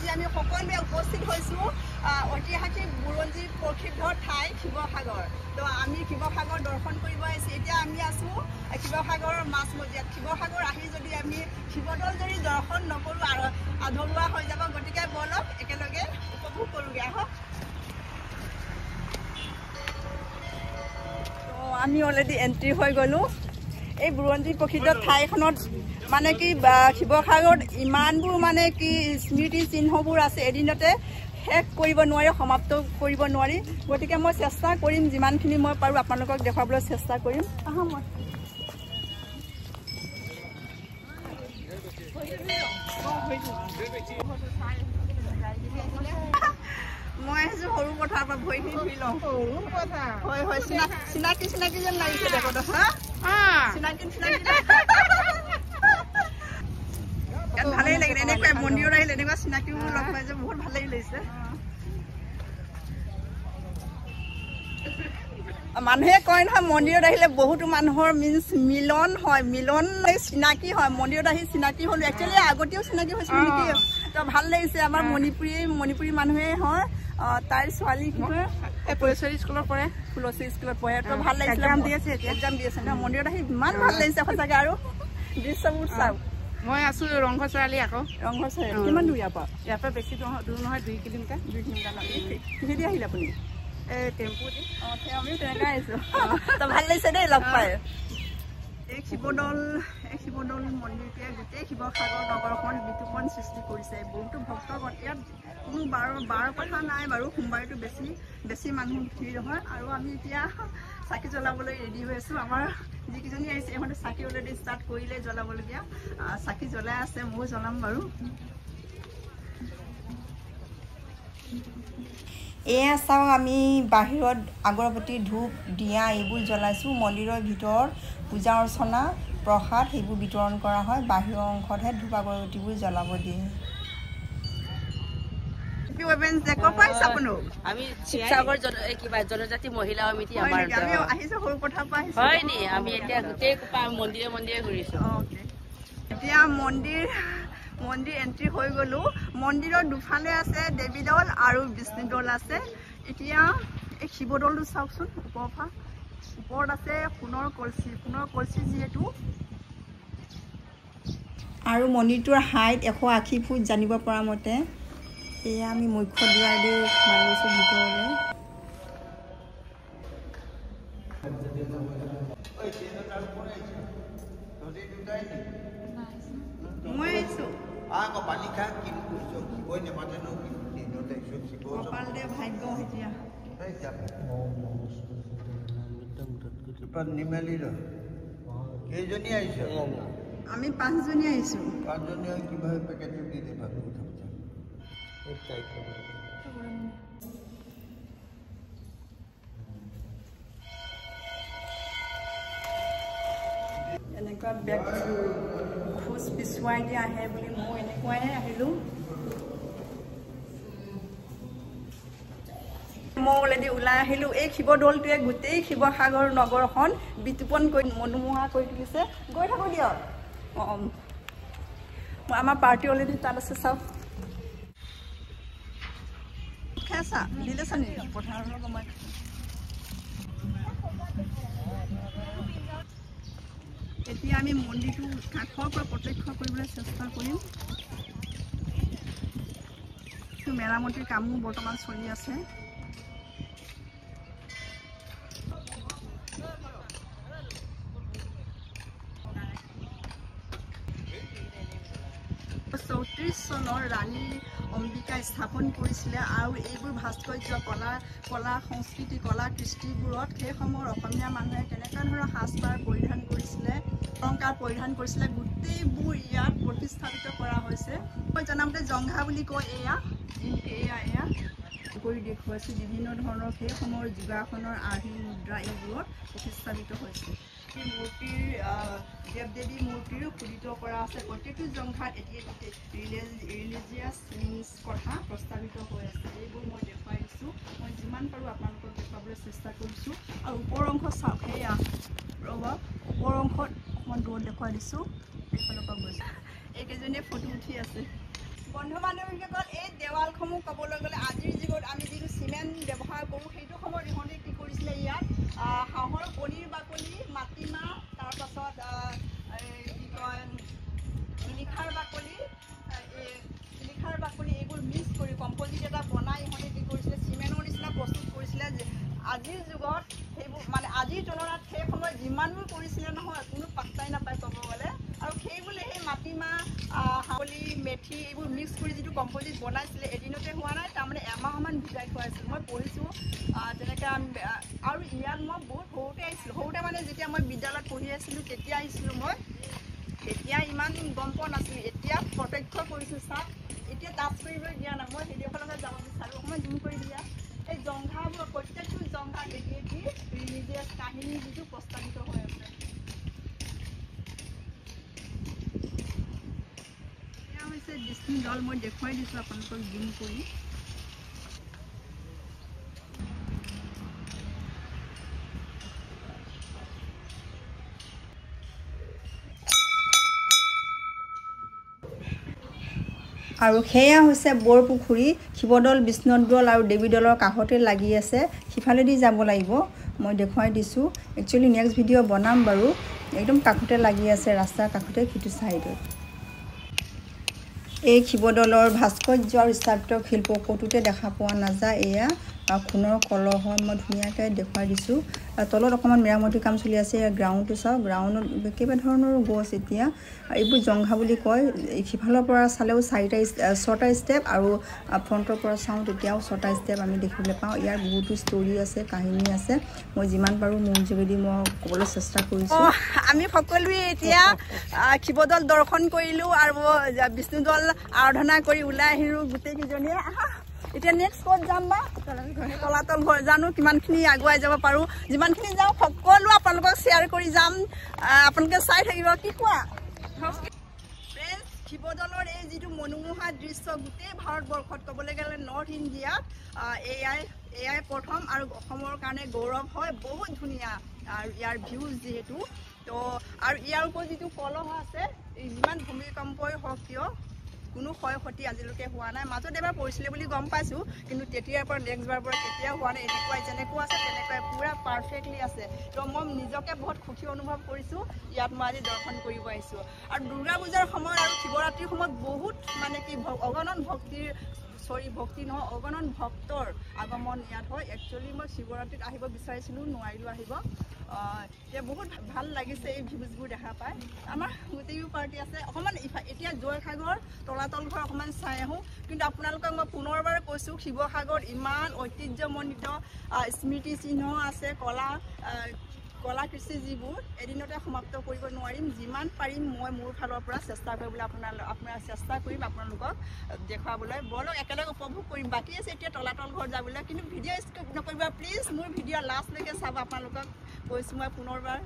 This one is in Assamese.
আজি আমি সকলোৱে উপস্থিত হৈছোঁ ঐতিহাসিক বুৰঞ্জী প্ৰসিদ্ধ ঠাই শিৱসাগৰ। তো আমি শিৱসাগৰ দৰ্শন কৰিব আহিছোঁ। এতিয়া আমি আছোঁ শিৱসাগৰৰ মাজমজিয়াত। শিৱসাগৰ আহি যদি আমি শিৱদৌল যদি দৰ্শন নকৰোঁ আৰু আধৰুৱা হৈ যাব। গতিকে বলক একেলগে উপভোগ কৰোঁগৈ আহক। তো আমি অলৰেডি এণ্ট্ৰি হৈ গ'লোঁ এই বুৰঞ্জী প্ৰসিদ্ধ ঠাইখনত। মানে কি শিৱসাগৰত ইমানবোৰ মানে কি স্মৃতি চিহ্নবোৰ আছে, এদিনতে শেষ কৰিব নোৱাৰি, সমাপ্ত কৰিব নোৱাৰি। গতিকে মই চেষ্টা কৰিম যিমানখিনি মই পাৰোঁ আপোনালোকক দেখুৱাবলৈ চেষ্টা কৰিম। মই আহিছোঁ সৰু পথাৰৰ পৰা ভৰিখিনি ধুই লওঁ। হয় হয়, চিনাকি চিনাকি যেন লাগিছে দেখো হা, চিনাকি চিনাকি ভালেই লাগিলে। এনেকুৱাই মন্দিৰত আহিলে এনেকুৱা চিনাকিবোৰ লগ পাই যে বহুত ভালেই লাগিছে। মানুহে কয় নহয় মন্দিৰত আহিলে বহুতো মানুহৰ মিন্স মিলন হয়, মিলন চিনাকি হয়। মন্দিৰত আহি চিনাকি হ'লো, একচুৱেলি আগতেও চিনাকি হৈছিল নেকি। তো ভাল লাগিছে। আমাৰ মণিপুৰী মানুহে হয়। তাইৰ ছোৱালী কি কয় ফুলেশ্বৰী স্কুলত পঢ়ে, ফুলেশ্বৰী স্কুলত পঢ়ে। তো ভাল লাগিছিলে। এক্সাম দি আছে ন। মন্দিৰত আহি ইমান ভাল লাগিছে সঁচাকৈ। আৰু দৃশ্যবোৰ চাওক। মই আছোঁ ৰংঘৰ চাৰিআলি। আকৌ ৰংঘৰ চাৰিআলি কিমান দূৰ ইয়াৰ পৰা বেছি দূৰ নহয়, 2 কিলোমিটাৰ। 2 কিলোমিটাৰ কিহেদি আহিলে আপুনি? এই টেম্পু দি। আমিও তেনেকৈ আহিছোঁ। তো ভাল লাগিছে দেই লগ পাই। এই শিৱদৌল মন্দিৰটোৱে গোটেই শিৱসাগৰ নগৰখন বিতুপন সৃষ্টি কৰিছে। বহুতো ভক্তগণ ইয়াত কোনো বাৰ কথা নাই বাৰু। সোমবাৰেতো বেছি মানুহ ভিৰ হয়। আৰু আমি এতিয়া চাকি জ্বলাবলৈ ৰেডি হৈ আছোঁ। আমাৰ যিকেইজনী আহিছে ইহঁতে চাকি অলৰেডি ষ্টাৰ্ট কৰিলে জ্বলাবলগীয়া। চাকি জ্বলাই আছে, ময়ো জ্বলাম বাৰু। এয়া চাওঁ, আমি বাহিৰত আগৰবতী ধূপ দিয়া এইবোৰ জ্বলাইছোঁ। মন্দিৰৰ ভিতৰত পূজা অৰ্চনা প্ৰসাদ সেইবোৰ বিতৰণ কৰা হয়। বাহিৰৰ অংশতহে ধূপ আগৰবতীবোৰ জ্বলাব দিয়ে। আমি শিৱসাগৰ কিবা জনজাতি মহিলা সমিতি আমাৰ হয় নি। আমি এতিয়া গোটেই মন্দিৰে ঘূৰিছোঁ। এতিয়া মন্দিৰ এণ্ট্ৰি হৈ গ'লোঁ। মন্দিৰৰ দুফালে আছে দেৱীদৌল আৰু বিষ্ণুদৌল আছে। এতিয়া এই শিৱদৌলটো চাওকচোন ওপৰত আছে সোণৰ কলচি যিহেতু। আৰু মন্দিৰটোৰ হাইট 180 ফুট জানিব পৰা মতে। এয়া আমি মুখ্য দুৱাৰ দি সোমাই গৈছোঁ ভিতৰলৈ। মই আহিছোঁ নিমেলি কেইজনী আহিছ? আমি 5 জনী আহিছোঁ। 5 জনী কিভাবে পেকেটটো দি দিবা? এনেকুৱা বেগ খোজ পিছুৱাই দিয়া আহে বুলি মই এনেকুৱাই আহিলোঁ। মই অলৰেডি ওলাই আহিলোঁ। এই শিৱদৌলটোৱে গোটেই শিৱসাগৰ নগৰখন বিতুপন কৰি মনোমোহা কৰি তুলিছে। গৈ থাকোঁ দিয়ক। আমাৰ পাৰ্টি অলৰেডি তাত আছে। চাওক খাইছা দিলেছা নি পথাৰৰ সময়। এতিয়া আমি মন্দিৰটো কাষৰ পৰা প্ৰত্যক্ষ কৰিবলৈ চেষ্টা কৰিম। মেৰামতিৰ কামো বৰ্তমান চলি আছে। চনৰ ৰাণী অম্বিকা স্থাপন কৰিছিলে। আৰু এইবোৰ ভাস্কৰ্য কলা সংস্কৃতি কলা কৃষ্টিবোৰত সেই সময়ৰ অসমীয়া মানুহে কেনেকুৱা ধৰণৰ সাজপাৰ পৰিধান কৰিছিলে, অলংকাৰ পৰিধান কৰিছিলে, গোটেইবোৰ ইয়াত প্ৰতিস্থাপিত কৰা হৈছে। মই জনামতে জংঘা বুলি কয়। এয়া কৰি দেখুৱাইছোঁ। বিভিন্ন ধৰণৰ সেই সময়ৰ যোগাসনৰ আৰ্হি মুদ্ৰা এইবোৰত প্ৰতিস্থাপিত হৈছে। মূৰ্তিৰ দেৱ দেৱী মূৰ্তিৰো খোদিত কৰা আছে। প্ৰত্যেকটো জংঘাত এটি ৰিলিজিয়াছ কথা প্ৰস্তাৱিত হৈ আছে। এইবোৰ মই দেখুৱাই দিছোঁ। মই যিমান পাৰোঁ আপোনালোকক দেখুৱাবলৈ চেষ্টা কৰিছোঁ। আৰু ওপৰ অংশ চাওক। সেয়া ৰ'ব, ওপৰ অংশত অকণমান দূৰত দেখুৱাই দিছোঁ। এইফালৰ পৰা গৈছোঁ। এইকেইজনীয়ে ফটো উঠি আছে। বন্ধু বান্ধৱীসকল, এই দেৱালসমূহ ক'বলৈ গ'লে আজিৰ যুগত আমি যিটো চিমেণ্ট ব্যৱহাৰ কৰোঁ সেইটো সময়ত ইহঁতে কি কৰিছিলে ইয়াত হাঁহৰ কণীৰ বাকলি মাটিমাহ তাৰপাছত কি কয় শিলিখাৰ বাকলি এইবোৰ মিক্স কৰি কম্পজিট এটা বনাই ইহঁতে কি কৰিছিলে চিমেণ্টৰ নিচিনা প্ৰস্তুত কৰিছিলে আজিৰ যুগত সেইবোৰ মানে আজিৰ তুলনাত সেই সময়ত যিমানবোৰ কৰিছিলে নহয় কোনো পাত্তাই নাপায় ক'ব গ'লে আৰু সেইবোৰে সেই মাটিমাহ হাঁহলি মেথি এইবোৰ মিক্স কৰি যিটো কম্পজিট বনাইছিলে এদিনতে হোৱা নাই তাৰমানে এমাহমান ভিজাই খুৱাইছিল মই পঢ়িছোঁ তেনেকৈ আৰু ইয়াত মই বহুত সৰুতে আহিছিলোঁ সৰুতে মানে যেতিয়া মই বিদ্যালয়ত পঢ়ি আছিলোঁ তেতিয়া আহিছিলোঁ মই তেতিয়া ইমান গম পোৱা নাছিলোঁ এতিয়া প্ৰত্যক্ষ কৰিছোঁ চাওক এতিয়া টাচ কৰিবলৈ দিয়া নাই মই ভিডিঅ'খনলৈ যাব বিচাৰোঁ অকণমান জুম কৰি দিয়া এই জংঘাবোৰ প্ৰত্যেকটো জংঘা এটি ৰিলিজিয়াছ কাহিনী যিটো প্ৰস্তাৱিত হৈ আছে এয়া হৈছে ডিস্নী দল মই দেখুৱাই দিছোঁ আপোনালোকক জুম কৰি আৰু সেয়া হৈছে বৰপুখুৰী শিৱদৌল বিষ্ণুদৌল আৰু দেৱীদৌলৰ কাষতে লাগি আছে সিফালেদি যাব লাগিব মই দেখুৱাই দিছোঁ একচুৱেলি নেক্সট ভিডিঅ' বনাম বাৰু একদম কাষতে লাগি আছে ৰাস্তাৰ কাষতে সিটো ছাইডত এই শিৱদৌলৰ ভাস্কৰ্য আৰু স্থাপত্য শিল্প ক'তোতে দেখা পোৱা নাযায় এয়া খুণৰ কলহ হয় মই ধুনীয়াকৈ দেখুৱাই দিছোঁ তলত অকণমান মেৰামতি কাম চলি আছে গ্ৰাউণ্ডটো চাওক গ্ৰাউণ্ডত কেইবা ধৰণৰ গছ এতিয়া এইবোৰ জংঘা বুলি কয় সিফালৰ পৰা চালেও 6টা ষ্টেপ আৰু ফ্ৰণ্টৰ পৰা চাওঁ তেতিয়াও 6টা ষ্টেপ আমি দেখিবলৈ পাওঁ ইয়াৰ বহুতো ষ্টৰি আছে কাহিনী আছে মই যিমান পাৰোঁ মোৰ যোগেদি মই ক'বলৈ চেষ্টা কৰিছোঁ আমি সকলোৱে এতিয়া শিৱদৌল দৰ্শন কৰিলোঁ আৰু বিষ্ণুদৌল আৰাধনা কৰি ওলাই আহিলোঁ গোটেইকেইজনীয়ে এতিয়া নেক্সট ক'ত যাম বা তলাতল ঘৰ জানো কিমানখিনি আগুৱাই যাব পাৰোঁ যিমানখিনি যাওঁ সকলো আপোনালোকক শ্বেয়াৰ কৰি যাম আপোনালোকে চাই থাকিব কি কোৱা ফ্ৰেণ্ডছ শিৱদৌলৰ এই যিটো মনোমোহা দৃশ্য গোটেই ভাৰতবৰ্ষত ক'বলৈ গ'লে নৰ্থ ইণ্ডিয়াত এয়াই প্ৰথম আৰু অসমৰ কাৰণে গৌৰৱ হয় বহুত ধুনীয়া আৰু ইয়াৰ ভিউজ যিহেতু তো আৰু ইয়াৰ ওপৰত যিটো কলহ আছে যিমান ভূমিকম্পই হওক কিয় কোনো ক্ষয় ক্ষতি আজিলৈকে হোৱা নাই মাজত এবাৰ পৰিছিলে বুলি গম পাইছোঁ কিন্তু তেতিয়াৰ পৰা নেক্সট বাৰৰ পৰা কেতিয়াও হোৱা নাই এনেকুৱাই যেনেকুৱা আছে তেনেকুৱাই পূৰা পাৰফেক্টলি আছে তো মই নিজকে বহুত সুখী অনুভৱ কৰিছোঁ ইয়াত মই আজি দৰ্শন কৰিব আহিছোঁ আৰু দুৰ্গা পূজাৰ সময়ত আৰু শিৱৰাত্ৰিৰ সময়ত বহুত মানে কি অগণন অগণন ভক্তৰ আগমন ইয়াত হয় একচুৱেলি মই শিৱৰাত্ৰিত আহিব বিচাৰিছিলোঁ নোৱাৰিলোঁ আহিব এতিয়া বহুত ভাল লাগিছে এই ভিউজবোৰ দেখা পায় আমাৰ গোটেইবোৰ পাৰ্টি আছে অকণমান এতিয়া জয়সাগৰ তলাতল ঘৰ অকণমান চাই আহোঁ কিন্তু আপোনালোকক মই পুনৰবাৰ কৈছোঁ শিৱসাগৰত ইমান ঐতিহ্যমণ্ডিত স্মৃতিচিহ্ন আছে কলা কৃষি যিবোৰ এদিনতে সমাপ্ত কৰিব নোৱাৰিম যিমান পাৰিম মই মোৰ ফালৰ পৰা চেষ্টা কৰিবলৈ চেষ্টা কৰিম আপোনালোকক দেখুৱাবলৈ বলক একেলগে উপভোগ কৰিম বাকী আছে এতিয়া তলাতল ঘৰ যাবলৈ কিন্তু ভিডিঅ' স্কিপ নকৰিব প্লিজ মোৰ ভিডিঅ' লাষ্টলৈকে চাব আপোনালোকক কৈছোঁ মই পুনৰবাৰ